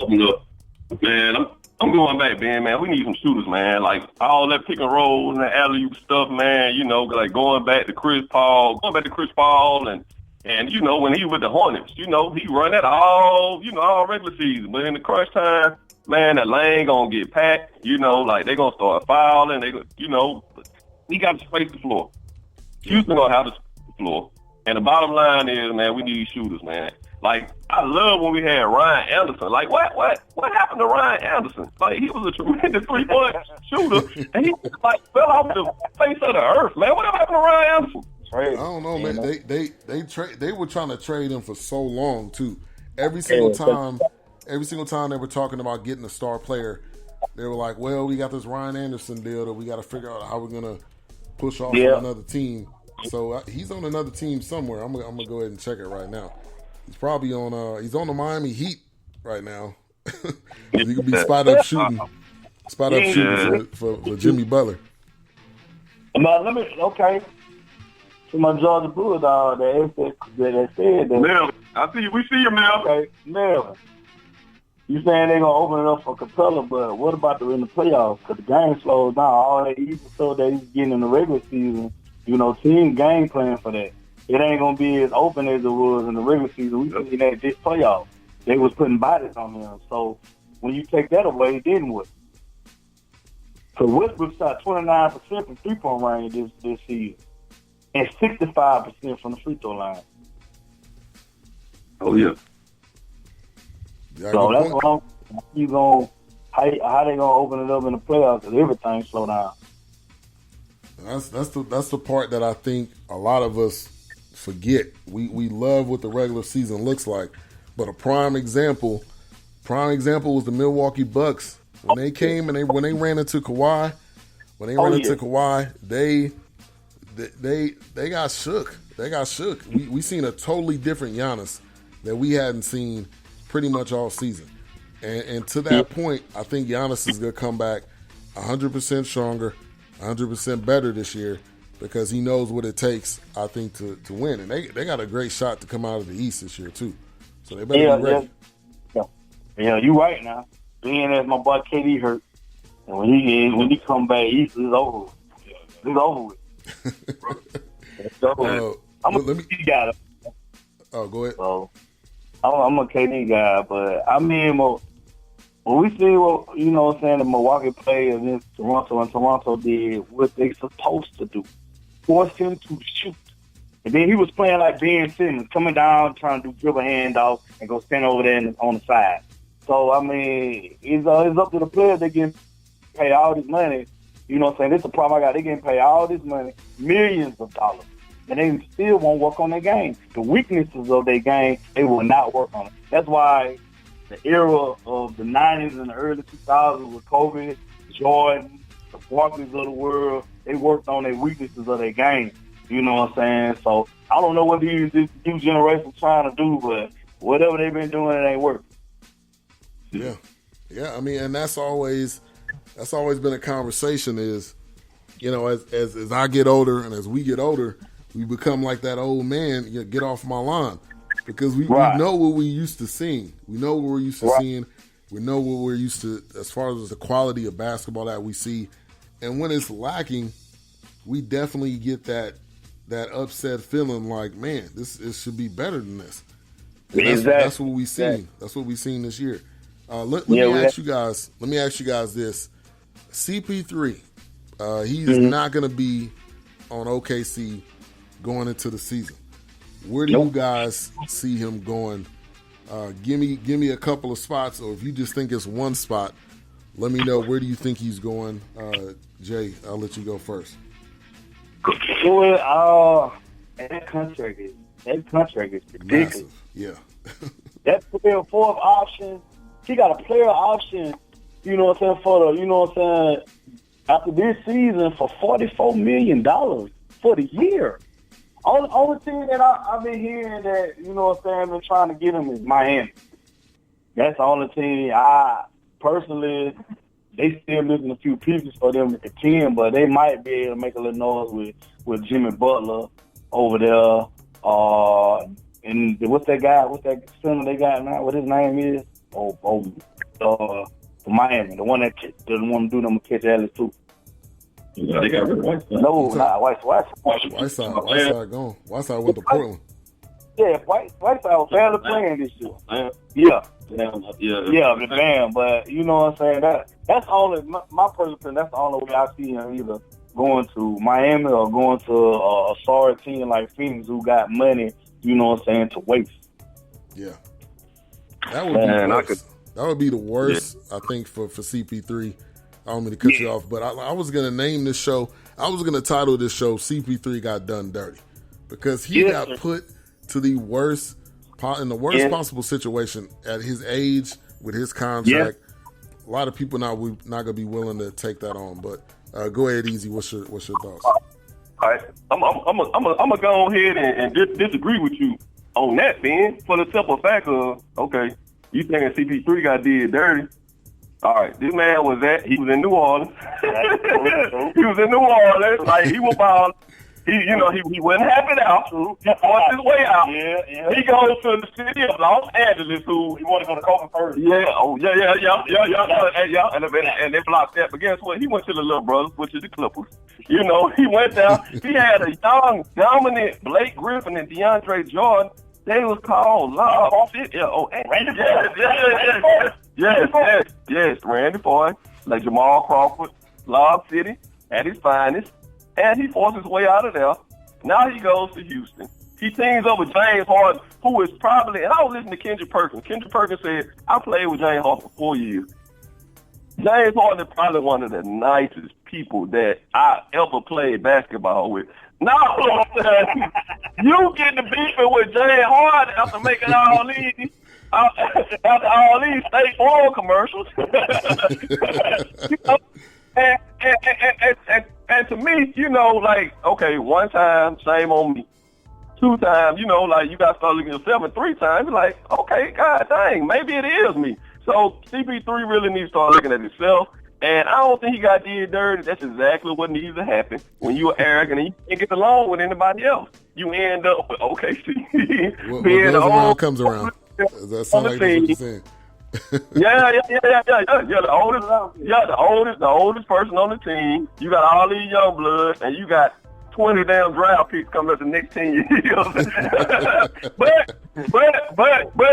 Look, man, I'm going back, man. We need some shooters, man. Like all that pick and roll and the alley-oop stuff, man. You know, like going back to Chris Paul, and you know when he was with the Hornets, you know he run that all regular season, but in the crunch time, man, that lane gonna get packed. You know, like they gonna start fouling. He got to space the floor. Houston gonna have to space the floor. And the bottom line is, man, we need shooters, man. Like, I love when we had Ryan Anderson. Like, what happened to Ryan Anderson? Like, he was a tremendous three-point shooter, and he, like, fell off the face of the earth, man. What happened to Ryan Anderson? I don't know, man. They were trying to trade him for so long, too. Every single time they were talking about getting a star player, they were like, well, we got this Ryan Anderson deal that we got to figure out how we're going to push off on another team. So he's on another team somewhere. I'm gonna go ahead and check it right now. He's probably on. He's on the Miami Heat right now. He could be spot up shooting for Jimmy Butler. Now to my Georgia Bulldog, they said that. Mel, I see you. We see you, Mel. Okay, Mel. You saying they're gonna open it up for Capella, but what about in the playoffs? Because the game slows down. All that Eazy so that he's getting in the regular season. You know, team game plan for that. It ain't gonna be as open as it was in the regular season. We seen that this playoff. They was putting bodies on him. So when you take that away, then what? So Westbrook shot 29% from 3-point range this season, and 65% from the free throw line. Oh yeah. So that's what how they gonna open it up in the playoffs? Because everything slow down. That's the part that I think a lot of us forget. We love what the regular season looks like, but a prime example was the Milwaukee Bucks when they came and when they ran into Kawhi. They got shook. They got shook. We seen a totally different Giannis that we hadn't seen pretty much all season. And to that point, I think Giannis is gonna come back 100% stronger, 100% better this year because he knows what it takes, I think, to win. And they got a great shot to come out of the East this year, too. So they better be ready. Yeah, you're right now. Being as my boy KD hurt, and when he come back, East is over with. It's over with. It's over with. I'm a KD guy. Oh, go ahead. So, I'm a KD guy, but I mean, when we see what, the Milwaukee played against Toronto, and Toronto did what they supposed to do, force him to shoot. And then he was playing like Ben Simmons, coming down, trying to do dribble handoff and go stand over there on the side. So, I mean, it's up to the players. They get paid all this money. You know what I'm saying? This is the problem I got. They getting paid all this money, millions of dollars, and they still won't work on their game. The weaknesses of their game, they will not work on it. That's why the era of the 90s and the early 2000s with Kobe, Jordan, the Barkleys of the world, they worked on their weaknesses of their game. You know what I'm saying? So I don't know what this new generation trying to do, but whatever they've been doing, it ain't working. Yeah. I mean, and that's always been a conversation. Is as I get older and as we get older, we become like that old man. Get off my lawn. Because we know what we used to seeing. We know what we're used to seeing. We know what we're used to as far as the quality of basketball that we see. And when it's lacking, we definitely get that upset feeling like, man, it should be better than this. That's what we seen. That's what we seen this year. Let me ask you guys this. CP3, he's not going to be on OKC going into the season. Where do you guys see him going? Give me a couple of spots, or if you just think it's one spot, let me know. Where do you think he's going? Jay, I'll let you go first. Well, that contract is ridiculous. Massive. Yeah. That player fourth option, he got a player option, after this season for $44 million for the year. Only team that I've been hearing that, been trying to get him is Miami. That's the only team personally, they still missing a few pieces for them to contend, but they might be able to make a little noise with Jimmy Butler over there. And what's that center they got now? What his name is? for Miami, the one that doesn't want to do them catch Alice too. Yeah, they got rid of Whiteside. No, nah, Whiteside gone. Whiteside went to Portland. Yeah, Whiteside was barely playing this year. Yeah. The Bam. But you know what I'm saying? That's only my personal opinion. That's the only way I see him either going to Miami or going to a sorry team like Phoenix who got money. You know what I'm saying, to waste. Yeah, that would be worse. That would be the worst, I think, for CP3. I don't mean to cut you off, but I was going to name this show. I was going to title this show "CP3 Got Done Dirty" because he got put to the worst possible situation at his age with his contract. A lot of people not going to be willing to take that on. But go ahead, Eazy. What's your thoughts? All right, I'm gonna go ahead and disagree with you on that, Ben, for the simple fact of, okay, you thinking CP3 got did dirty. All right, this man he was in New Orleans. He was in New Orleans, like he was balling. He wasn't happy out. He forced his way out. Yeah. He goes to the city of Los Angeles, who he wanted to go to Copa first. Yeah. And they blocked that. But guess what? He went to the little brothers, which is the Clippers. You know, he went down. He had a young, dominant Blake Griffin and DeAndre Jordan. They was called Lob City. Randy Boy. Yes, Randy Boy, like Jamal Crawford, Lob City at his finest. And he forced his way out of there. Now he goes to Houston. He teams up with James Harden, who is probably, and I was listening to Kendrick Perkins. Kendrick Perkins said, I played with James Harden for 4 years. James Harden is probably one of the nicest people that I ever played basketball with. Now, you get to beefing with James Harden after making all these State Farm commercials. And to me, like, okay, one time, shame on me. 2 times, like, you got to start looking at yourself, and 3 times, like, okay, God dang, maybe it is me. So CP3 really needs to start looking at himself, and I don't think he got did dirty. That's exactly what needs to happen. When you're arrogant and you can't get along with anybody else, you end up with OKC. What goes around comes around. Does that sound like what you're saying? Yeah. The oldest person on the team. You got all these young bloods, and you got 20 damn draft picks coming up the next 10 years. but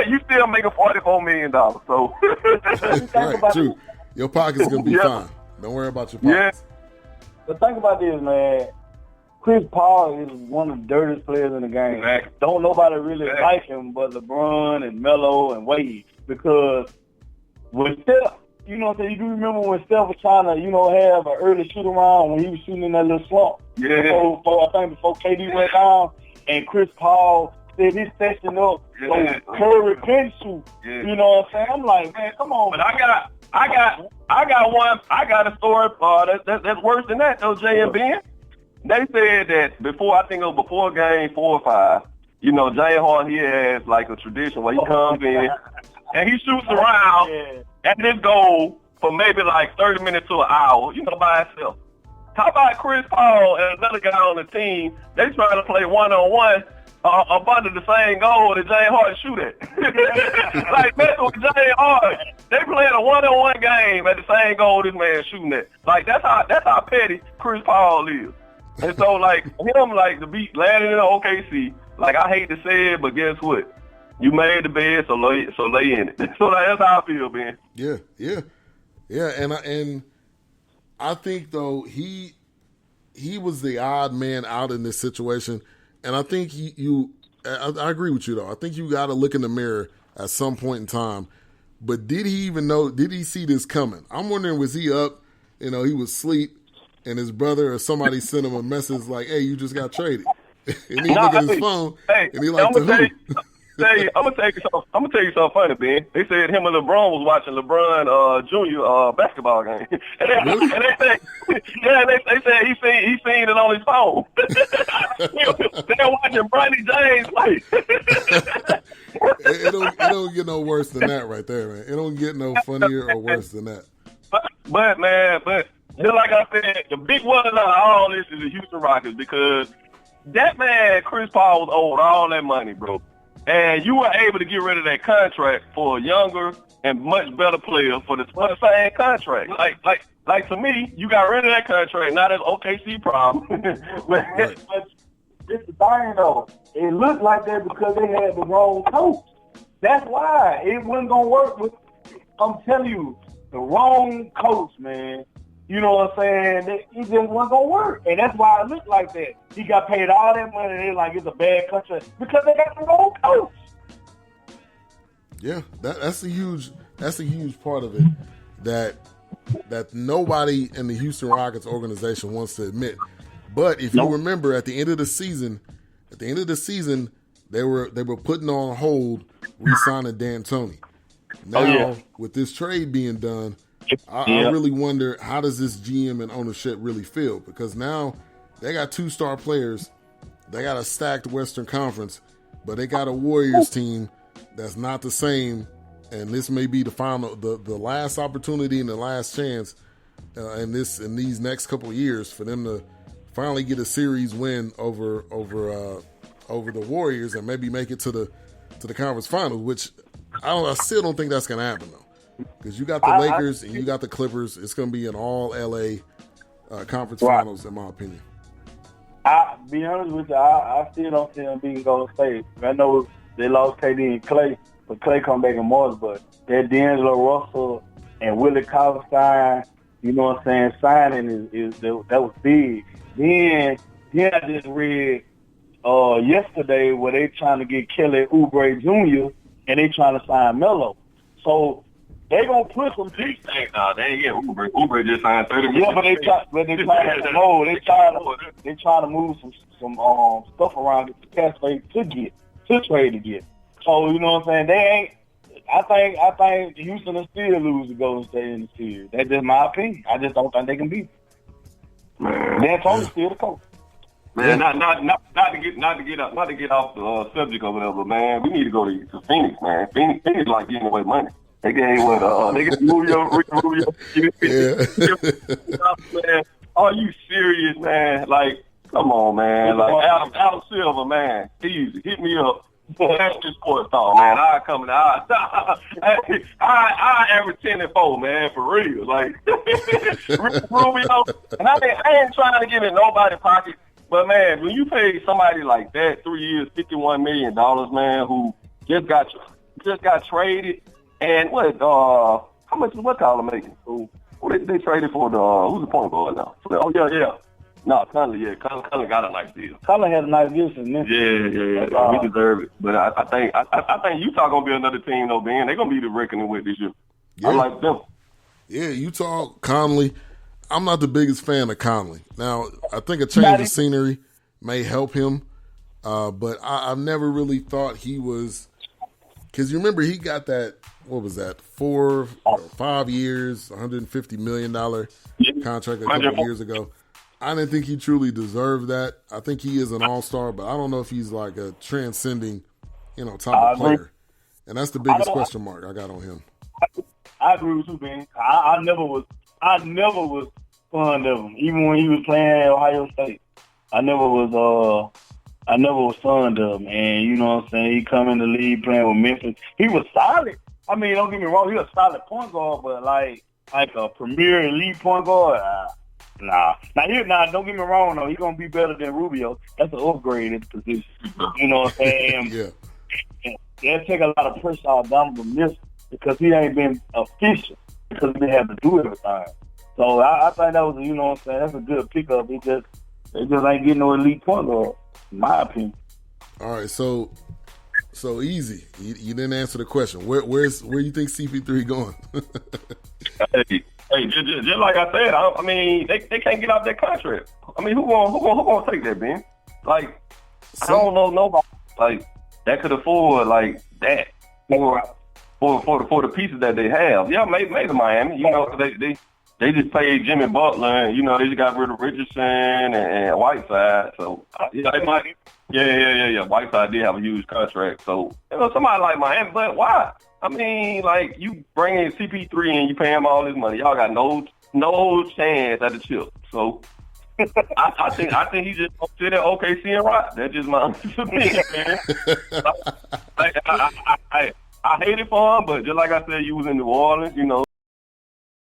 you still making $44 million. So right, true. Your pocket's gonna be fine. Don't worry about your pockets. But think about this, man. Chris Paul is one of the dirtiest players in the game. Exactly. Don't nobody really like him but LeBron and Melo and Wade. Because with Steph, you know what I'm saying? You do remember when Steph was trying to, have an early shoot around when he was shooting in that little slump. Yeah. Before KD went down, and Chris Paul said he's setting up so Curry can shoot. Yeah. You know what I'm saying? I'm like, man, come on. But I got a story that's worse than that though, Jay and Ben. They said that before game 4 or 5, James Harden, he has like a tradition where he comes in and he shoots around at this goal for maybe like 30 minutes to an hour, by himself. How about Chris Paul and another guy on the team? They trying to play one-on-one up under the same goal that James Harden shoot at. Like, messing with James Harden. They playing a one-on-one game at the same goal this man shooting at. Like, that's how petty Chris Paul is. And so, like, him, like, to be landing in the OKC, like, I hate to say it, but guess what? You made the bed, so lay in it. So that's how I feel, man. Yeah. And I think though he was the odd man out in this situation, and I think I agree with you though. I think you got to look in the mirror at some point in time. But did he even know? Did he see this coming? I'm wondering, was he up? He was asleep, and his brother or somebody sent him a message like, "Hey, you just got traded," and he look at his phone and he like, "To who?" I'm gonna tell you something funny, Ben. They said him and LeBron was watching LeBron Jr. Basketball game, and they said he seen it on his phone. They're watching Bronny James play. It don't get no worse than that, right there, man. It don't get no funnier or worse than that. But just like I said, the big one out of all this is the Houston Rockets, because that man Chris Paul was owed all that money, bro. and you were able to get rid of that contract for a younger and much better player for the same contract. Like to me, you got rid of that contract. Now that's OKC problem. But it's the thing though. It looked like that because they had the wrong coach. That's why it wasn't gonna work with. I'm telling you, the wrong coach, man. You know what I'm saying? It just wasn't gonna work, and that's why it looked like that. He got paid all that money, and they're like it's a bad contract because they got the wrong coach. Yeah, that's a huge part of it that nobody in the Houston Rockets organization wants to admit. But if you remember, at the end of the season, they were putting on hold re-signing D'Antoni. Now, with this trade being done, I really wonder, how does this GM and ownership really feel? Because now they got 2 star players, they got a stacked Western Conference, but they got a Warriors team that's not the same. And this may be the last opportunity and the last chance in these next couple of years for them to finally get a series win over the Warriors and maybe make it to the conference finals. Which I still don't think that's going to happen though, because you got the Lakers and you got the Clippers. It's going to be an all LA conference finals, in my opinion. I be honest with you, I still don't see them being Golden State. I know they lost KD and Clay. But Clay come back in March, but that D'Angelo Russell and Willie Cauley-Stein, you know what I'm saying, signing that was big. Then I just read yesterday where they trying to get Kelly Oubre Jr. and they trying to sign Melo. So they gonna put some pieces. They ain't get Oubre. Oubre just signed 30 million. Yeah, but they trying to move some stuff around the cap space to trade to get. So, you know what I'm saying? I think Houston will still lose to Golden State in the series. That's just my opinion. I just don't think they can beat them. D'Antoni's still the coach. Man, not to get off the subject or whatever, but man, we need to go to Phoenix, man. Phoenix like giving away money. They gave they get Rubio. Man, are you serious, man? Like, come on, man. Like Adam Silver, man. Easy, hit me up. That's the sports talk, man. I come in. I average 10 and 4, man, for real. Like Rubio, and I ain't trying to get in nobody's pocket, but man, when you pay somebody like that 3 years, $51 million, man, who just got traded, and how much is what Colin making? Who they traded for who's the point guard now? Oh yeah. No, Conley got a nice deal. Conley had a nice deal since then. Yeah. We deserve it. But I think Utah gonna be another team though, Ben. They're gonna be the reckoning with this year. Yeah. I like them. Yeah, Utah, Conley. I'm not the biggest fan of Conley. Now, I think a change of scenery may help him, but I've never really thought he was, because you remember he got that, what was that, 4 or 5 years, $150 million contract a couple of years ago. I didn't think he truly deserved that. I think he is an all-star, but I don't know if he's like a transcending, type of player. And that's the biggest question mark I got on him. I agree with you, Ben. I never was fond of him, even when he was playing at Ohio State. I never was fond of him. And you know what I'm saying? He come in the league playing with Memphis. He was solid. I mean, don't get me wrong, he was a solid point guard, but like a premier elite point guard. Nah. Now, don't get me wrong, though. He's going to be better than Rubio. That's an upgrade at the position. You know what I'm saying? Yeah. They'll take a lot of pressure off Donovan Mitchell because he ain't been efficient because they have to do everything. So I think that was, you know what I'm saying, that's a good pickup. They just ain't getting no elite point guard, in my opinion. All right, so Eazy. You didn't answer the question. Where you think CP3 going? Hey, just like I said, I mean, they can't get off that contract. I mean, who gonna take that, Ben? Like, I don't know nobody like that could afford like that for the pieces that they have. Yeah, maybe Miami. You know, they just paid Jimmy Butler, and they just got rid of Richardson and Whiteside. So yeah, they might. Yeah. Whiteside did have a huge contract. So somebody like Miami, but why? I mean, like, you bring in CP3 and you pay him all this money. Y'all got no chance at the chip. So I think he just sit at OKC and rock. That's just my opinion, man. I hate it for him, but just like I said, you was in New Orleans, you know,